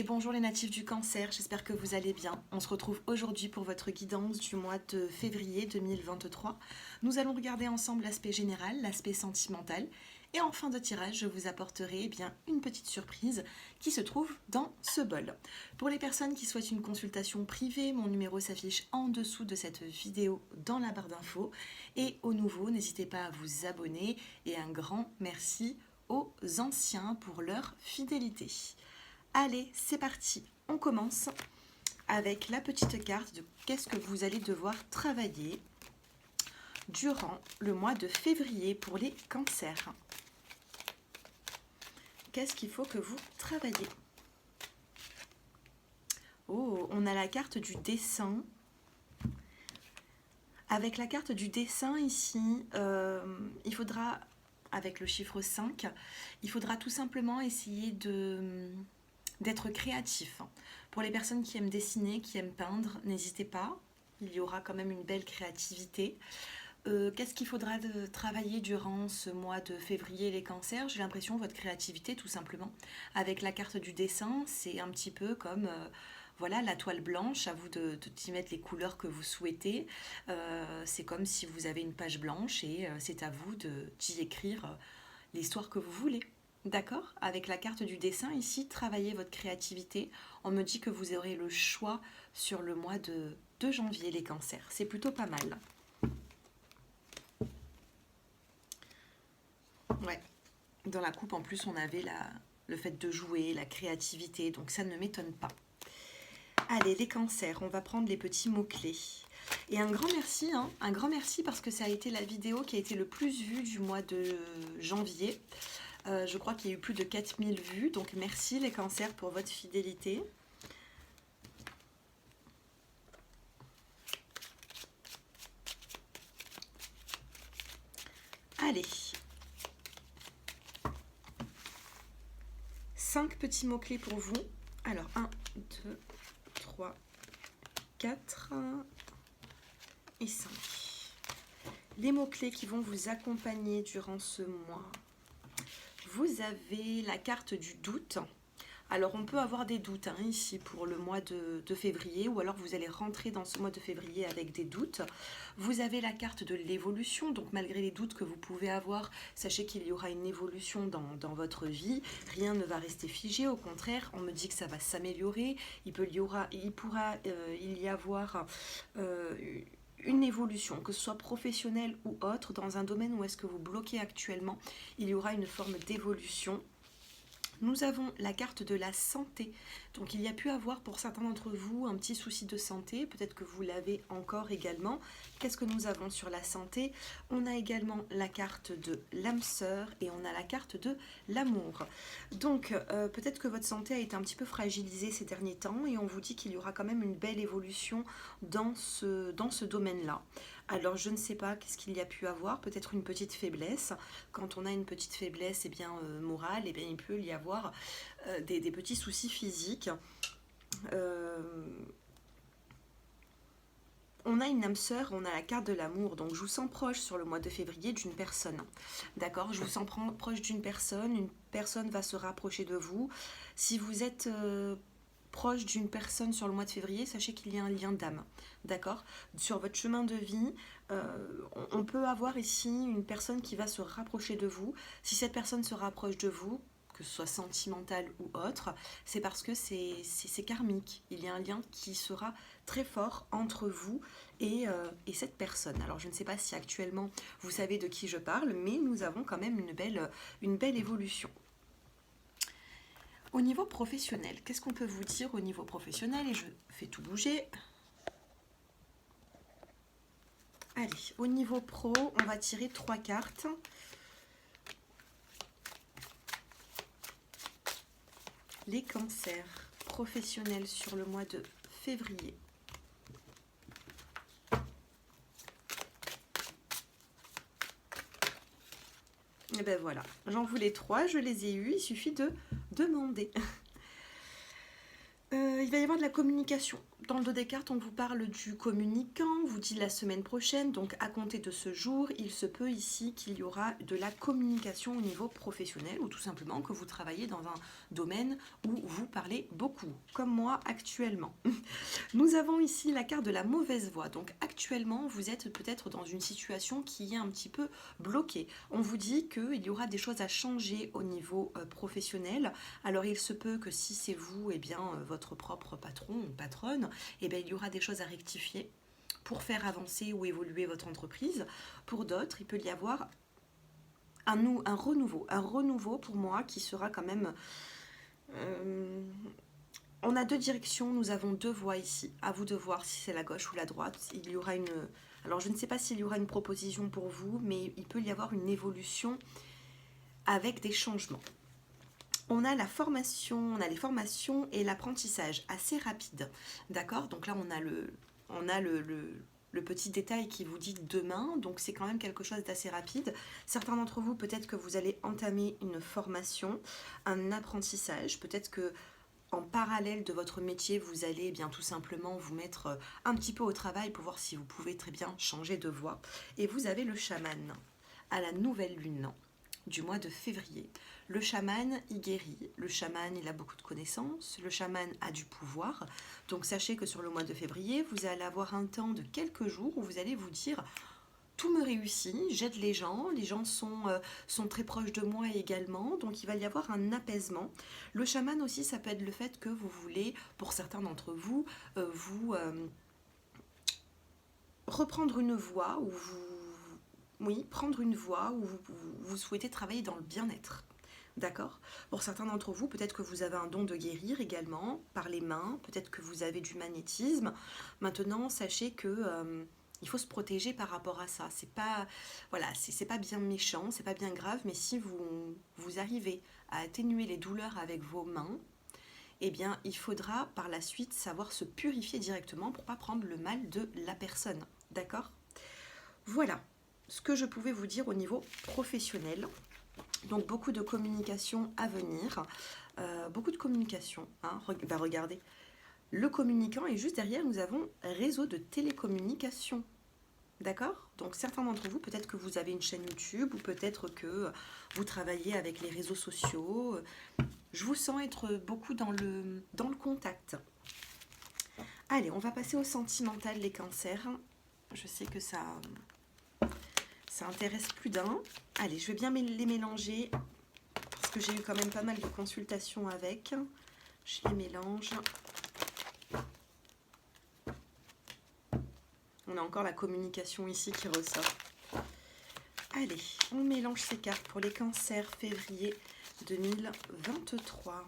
Et bonjour les natifs du cancer, j'espère que vous allez bien. On se retrouve aujourd'hui pour votre guidance du mois de février 2023. Nous allons regarder ensemble l'aspect général, l'aspect sentimental. Et en fin de tirage, je vous apporterai une petite surprise qui se trouve dans ce bol. Pour les personnes qui souhaitent une consultation privée, mon numéro s'affiche en dessous de cette vidéo dans la barre d'infos. Et au nouveau, n'hésitez pas à vous abonner et un grand merci aux anciens pour leur fidélité. Allez, c'est parti, on commence avec la petite carte de qu'est-ce que vous allez devoir travailler durant le mois de février pour les cancers. Qu'est-ce qu'il faut que vous travaillez? Oh, on a la carte du dessin. Avec la carte du dessin ici, il faudra, avec le chiffre 5, il faudra tout simplement essayer d'être créatif. Pour les personnes qui aiment dessiner, qui aiment peindre, n'hésitez pas, il y aura quand même une belle créativité. Qu'est-ce qu'il faudra travailler durant ce mois de février les cancers? J'ai l'impression votre créativité tout simplement. Avec la carte du dessin, c'est un petit peu comme voilà, la toile blanche, à vous d'y mettre les couleurs que vous souhaitez. C'est comme si vous avez une page blanche et c'est à vous d'y écrire l'histoire que vous voulez. D'accord? Avec la carte du dessin ici, travaillez votre créativité. On me dit que vous aurez le choix sur le mois de janvier, les cancers. C'est plutôt pas mal. Ouais. Dans la coupe, en plus, on avait le fait de jouer, la créativité, donc ça ne m'étonne pas. Allez, les cancers, on va prendre les petits mots-clés. Et un grand merci parce que ça a été la vidéo qui a été le plus vue du mois de janvier. Je crois qu'il y a eu plus de 4000 vues, donc merci les cancers pour votre fidélité. Allez. 5 petits mots-clés pour vous. Alors, 1, 2, 3, 4 et 5. Les mots-clés qui vont vous accompagner durant ce mois. Vous avez la carte du doute. Alors, on peut avoir des doutes ici pour le mois de février, ou alors vous allez rentrer dans ce mois de février avec des doutes. Vous avez la carte de l'évolution, donc malgré les doutes que vous pouvez avoir, sachez qu'il y aura une évolution dans votre vie. Rien ne va rester figé, au contraire, on me dit que ça va s'améliorer. Il pourra y avoir une évolution, que ce soit professionnelle ou autre, dans un domaine où est-ce que vous bloquez actuellement, il y aura une forme d'évolution. Nous avons la carte de la santé. Donc il y a pu avoir pour certains d'entre vous un petit souci de santé, peut-être que vous l'avez encore également. Qu'est-ce que nous avons sur la santé? On a également la carte de l'âme sœur et on a la carte de l'amour. Donc peut-être que votre santé a été un petit peu fragilisée ces derniers temps et on vous dit qu'il y aura quand même une belle évolution dans ce domaine-là. Alors je ne sais pas qu'est-ce qu'il y a pu avoir, peut-être une petite faiblesse. Quand on a une petite faiblesse morale, il peut y avoir des petits soucis physiques. On a une âme sœur, on a la carte de l'amour, donc je vous sens proche sur le mois de février d'une personne. D'accord? Je vous sens proche d'une personne, une personne va se rapprocher de vous. Si vous êtes proche d'une personne sur le mois de février, sachez qu'il y a un lien d'âme. D'accord? Sur votre chemin de vie, on peut avoir ici une personne qui va se rapprocher de vous. Si cette personne se rapproche de vous, que ce soit sentimental ou autre, c'est parce que c'est karmique. Il y a un lien qui sera très fort entre vous et cette personne. Alors je ne sais pas si actuellement vous savez de qui je parle, mais nous avons quand même une belle évolution. Au niveau professionnel, qu'est-ce qu'on peut vous dire au niveau professionnel? Et je fais tout bouger. Allez, au niveau pro, on va tirer 3 cartes. Les cancers professionnels sur le mois de février. Et ben voilà, j'en voulais 3, je les ai eus, il suffit de demander. Il il va y avoir de la communication. Dans le dos des cartes, on vous parle du communicant, on vous dit la semaine prochaine, donc à compter de ce jour, il se peut ici qu'il y aura de la communication au niveau professionnel ou tout simplement que vous travaillez dans un domaine où vous parlez beaucoup, comme moi actuellement. Nous avons ici la carte de la mauvaise voix, donc actuellement vous êtes peut-être dans une situation qui est un petit peu bloquée. On vous dit qu'il y aura des choses à changer au niveau professionnel, alors il se peut que si c'est vous, eh bien votre propre patron ou patronne, eh bien, il y aura des choses à rectifier pour faire avancer ou évoluer votre entreprise. Pour d'autres, il peut y avoir un renouveau pour moi qui sera quand même... on a deux directions, nous avons deux voies ici. À vous de voir si c'est la gauche ou la droite. Il y aura une... Alors, je ne sais pas s'il y aura une proposition pour vous, mais il peut y avoir une évolution avec des changements. On a la formation, on a les formations et l'apprentissage assez rapide, d'accord? Donc là, on a le petit détail qui vous dit demain, donc c'est quand même quelque chose d'assez rapide. Certains d'entre vous, peut-être que vous allez entamer une formation, un apprentissage, peut-être que en parallèle de votre métier, vous allez eh bien tout simplement vous mettre un petit peu au travail pour voir si vous pouvez très bien changer de voie. Et vous avez le chaman à la nouvelle lune du mois de février. Le chaman, il guérit. Le chaman, il a beaucoup de connaissances. Le chaman a du pouvoir. Donc sachez que sur le mois de février, vous allez avoir un temps de quelques jours où vous allez vous dire tout me réussit, j'aide les gens sont très proches de moi également, donc il va y avoir un apaisement. Le chaman aussi, ça peut être le fait que vous voulez, pour certains d'entre vous, reprendre une voie où prendre une voie où vous souhaitez travailler dans le bien-être. D'accord? Pour certains d'entre vous, peut-être que vous avez un don de guérir également, par les mains, peut-être que vous avez du magnétisme. Maintenant, sachez que il faut se protéger par rapport à ça. C'est pas, voilà, c'est pas bien méchant, c'est pas bien grave, mais si vous arrivez à atténuer les douleurs avec vos mains, eh bien, il faudra par la suite savoir se purifier directement pour pas prendre le mal de la personne. D'accord? Voilà ce que je pouvais vous dire au niveau professionnel. Donc beaucoup de communication à venir, beaucoup de communication. Hein. Regardez, le communicant et juste derrière nous avons réseau de télécommunication. D'accord? Donc certains d'entre vous, peut-être que vous avez une chaîne YouTube ou peut-être que vous travaillez avec les réseaux sociaux. Je vous sens être beaucoup dans le contact. Allez, on va passer au sentimental, les cancers. Je sais que ça intéresse plus d'un. Allez, je vais bien les mélanger parce que j'ai eu quand même pas mal de consultations avec. Je les mélange. On a encore la communication ici qui ressort. Allez, on mélange ces cartes pour les cancers février 2023.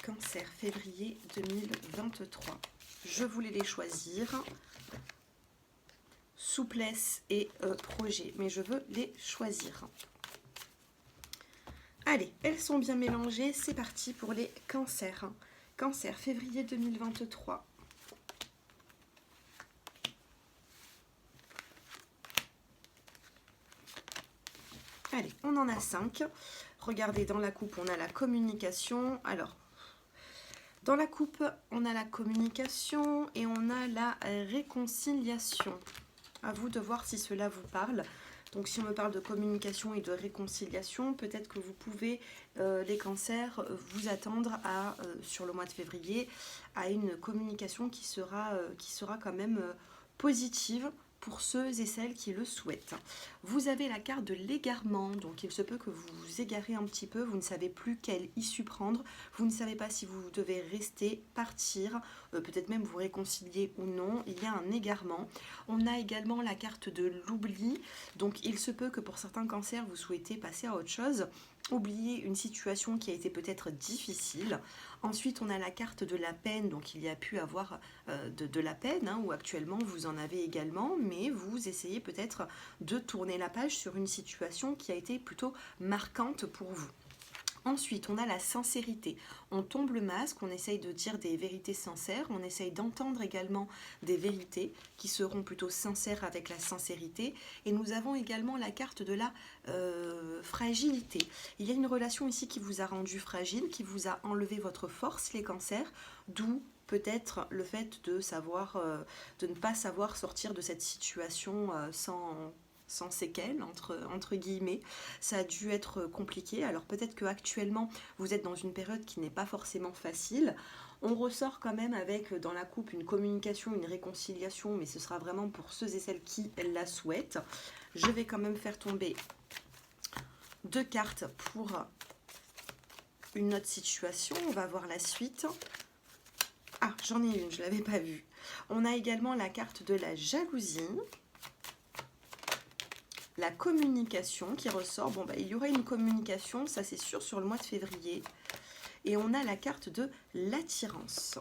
Cancer février 2023. Je voulais les choisir. Souplesse et projet, mais je veux les choisir. Allez, elles sont bien mélangées. C'est parti pour les cancers. Cancer février 2023. Allez, on en a 5. Regardez, dans la coupe, on a la communication. Alors, dans la coupe, on a la communication et on a la réconciliation. À vous de voir si cela vous parle. Donc si on me parle de communication et de réconciliation, peut-être que vous pouvez, les cancers, vous attendre à, sur le mois de février, à une communication qui sera quand même positive pour ceux et celles qui le souhaitent. Vous avez la carte de l'égarement, donc il se peut que vous vous égarez un petit peu, vous ne savez plus quelle issue prendre, vous ne savez pas si vous devez rester, partir, peut-être même vous réconcilier ou non, il y a un égarement. On a également la carte de l'oubli, donc il se peut que pour certains cancers, vous souhaitez passer à autre chose, oublier une situation qui a été peut-être difficile. Ensuite, on a la carte de la peine, donc il y a pu avoir de la peine, hein, ou actuellement vous en avez également, mais vous essayez peut-être de tourner la page sur une situation qui a été plutôt marquante pour vous. Ensuite, on a la sincérité. On tombe le masque, on essaye de dire des vérités sincères, on essaye d'entendre également des vérités qui seront plutôt sincères avec la sincérité. Et nous avons également la carte de la fragilité. Il y a une relation ici qui vous a rendu fragile, qui vous a enlevé votre force, les cancers, d'où peut-être le fait de savoir, de ne pas savoir sortir de cette situation sans séquelles, entre guillemets. Ça a dû être compliqué. Alors peut-être qu'actuellement, vous êtes dans une période qui n'est pas forcément facile. On ressort quand même avec dans la coupe une communication, une réconciliation, mais ce sera vraiment pour ceux et celles qui la souhaitent. Je vais quand même faire tomber 2 cartes pour une autre situation. On va voir la suite. Ah, j'en ai une, je ne l'avais pas vue. On a également la carte de la jalousie. La communication qui ressort. Bon, il y aura une communication, ça c'est sûr, sur le mois de février. Et on a la carte de l'attirance.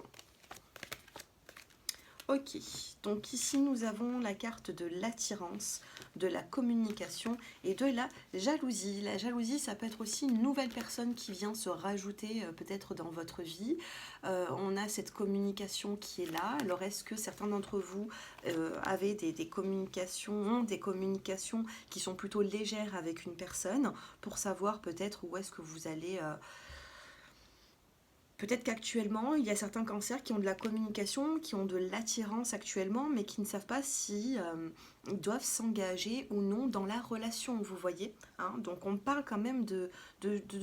Ok, donc ici nous avons la carte de l'attirance, de la communication et de la jalousie. La jalousie, ça peut être aussi une nouvelle personne qui vient se rajouter peut-être dans votre vie. On a cette communication qui est là. Alors est-ce que certains d'entre vous avaient des communications qui sont plutôt légères avec une personne pour savoir peut-être où est-ce que vous allez... Peut-être qu'actuellement, il y a certains cancers qui ont de la communication, qui ont de l'attirance actuellement, mais qui ne savent pas si ils doivent s'engager ou non dans la relation, vous voyez, hein. Donc on parle quand même de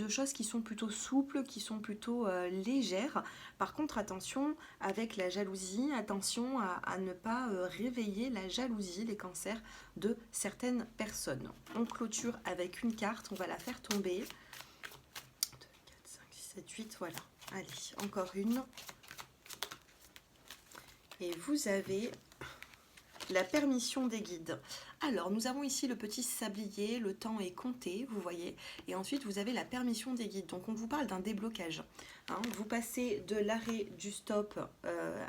choses qui sont plutôt souples, qui sont plutôt légères. Par contre, attention avec la jalousie, attention à ne pas réveiller la jalousie, les cancers de certaines personnes. On clôture avec une carte, on va la faire tomber. 2, 4, 5, 6, 7, 8, voilà. Allez, encore une. Et vous avez la permission des guides. Alors, nous avons ici le petit sablier, le temps est compté, vous voyez. Et ensuite, vous avez la permission des guides. Donc, on vous parle d'un déblocage. Hein, vous passez de l'arrêt du stop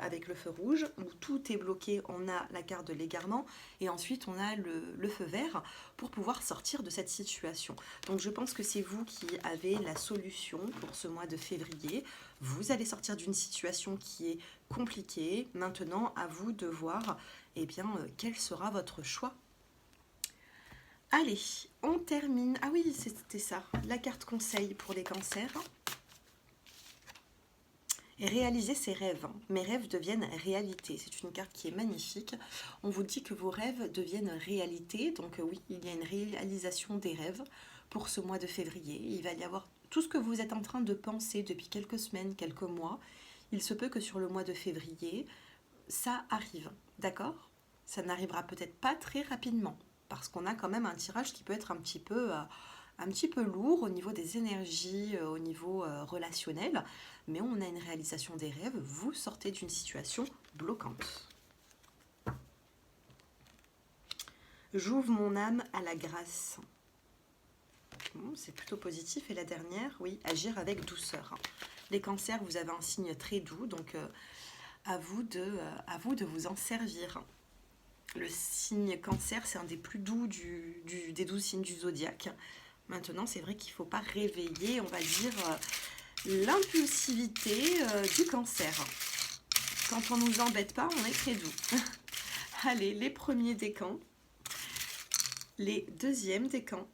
avec le feu rouge, où tout est bloqué, on a la carte de l'égarement. Et ensuite, on a le feu vert pour pouvoir sortir de cette situation. Donc, je pense que c'est vous qui avez la solution pour ce mois de février. Vous allez sortir d'une situation qui est compliquée. Maintenant, à vous de voir quel sera votre choix. Allez, on termine. Ah oui, c'était ça, la carte conseil pour les cancers. Et réaliser ses rêves. Mes rêves deviennent réalité. C'est une carte qui est magnifique. On vous dit que vos rêves deviennent réalité. Donc oui, il y a une réalisation des rêves pour ce mois de février. Il va y avoir tout ce que vous êtes en train de penser depuis quelques semaines, quelques mois. Il se peut que sur le mois de février, ça arrive. D'accord ? Ça n'arrivera peut-être pas très rapidement. Parce qu'on a quand même un tirage qui peut être un petit peu lourd au niveau des énergies, au niveau relationnel, mais on a une réalisation des rêves, vous sortez d'une situation bloquante. J'ouvre mon âme à la grâce. Bon, c'est plutôt positif. Et la dernière, oui, agir avec douceur. Les cancers, vous avez un signe très doux, donc à vous de vous en servir. Le signe cancer, c'est un des plus doux des 12 signes du zodiaque. Maintenant, c'est vrai qu'il ne faut pas réveiller, on va dire, l'impulsivité du cancer. Quand on ne nous embête pas, on est très doux. Allez, les premiers décans, les deuxièmes décans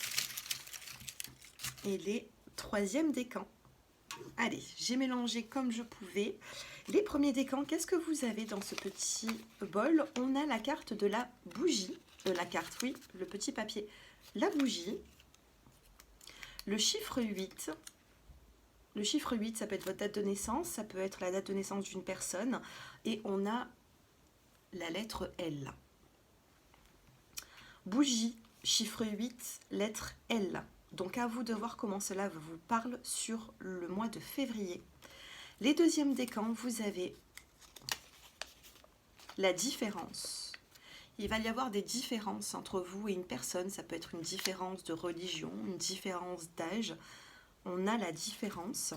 et les troisièmes décans. Allez, j'ai mélangé comme je pouvais. Les premiers décans, qu'est-ce que vous avez dans ce petit bol? On a la carte de la bougie. Le petit papier. La bougie. Le chiffre 8. Le chiffre 8, ça peut être votre date de naissance, ça peut être la date de naissance d'une personne. Et on a la lettre L. Bougie, chiffre 8, lettre L. Donc à vous de voir comment cela vous parle sur le mois de février. Les deuxièmes décans, vous avez la différence. Il va y avoir des différences entre vous et une personne. Ça peut être une différence de religion, une différence d'âge. On a la différence.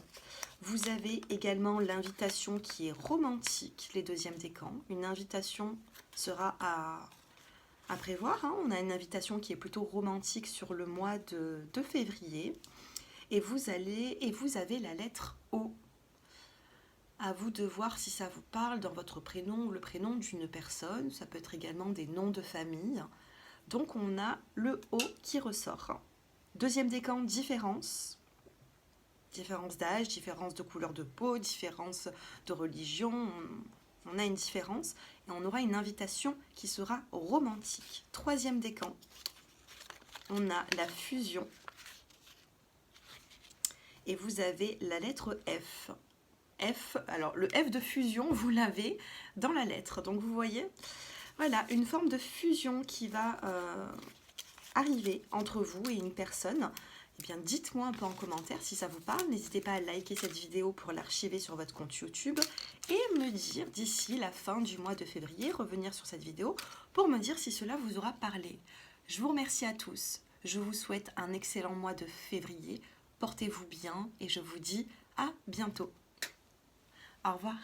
Vous avez également l'invitation qui est romantique, les deuxièmes décans. Une invitation sera à prévoir. Hein. On a une invitation qui est plutôt romantique sur le mois de février. et vous avez la lettre O. À vous de voir si ça vous parle dans votre prénom ou le prénom d'une personne. Ça peut être également des noms de famille. Donc on a le O qui ressort. Deuxième décan, différence. Différence d'âge, différence de couleur de peau, différence de religion. On a une différence et on aura une invitation qui sera romantique. Troisième décan, on a la fusion. Et vous avez la lettre F. F, alors le F de fusion, vous l'avez dans la lettre. Donc vous voyez, voilà, une forme de fusion qui va arriver entre vous et une personne. Eh bien, dites-moi un peu en commentaire si ça vous parle. N'hésitez pas à liker cette vidéo pour l'archiver sur votre compte YouTube et me dire d'ici la fin du mois de février, revenir sur cette vidéo pour me dire si cela vous aura parlé. Je vous remercie à tous. Je vous souhaite un excellent mois de février. Portez-vous bien et je vous dis à bientôt. Au revoir.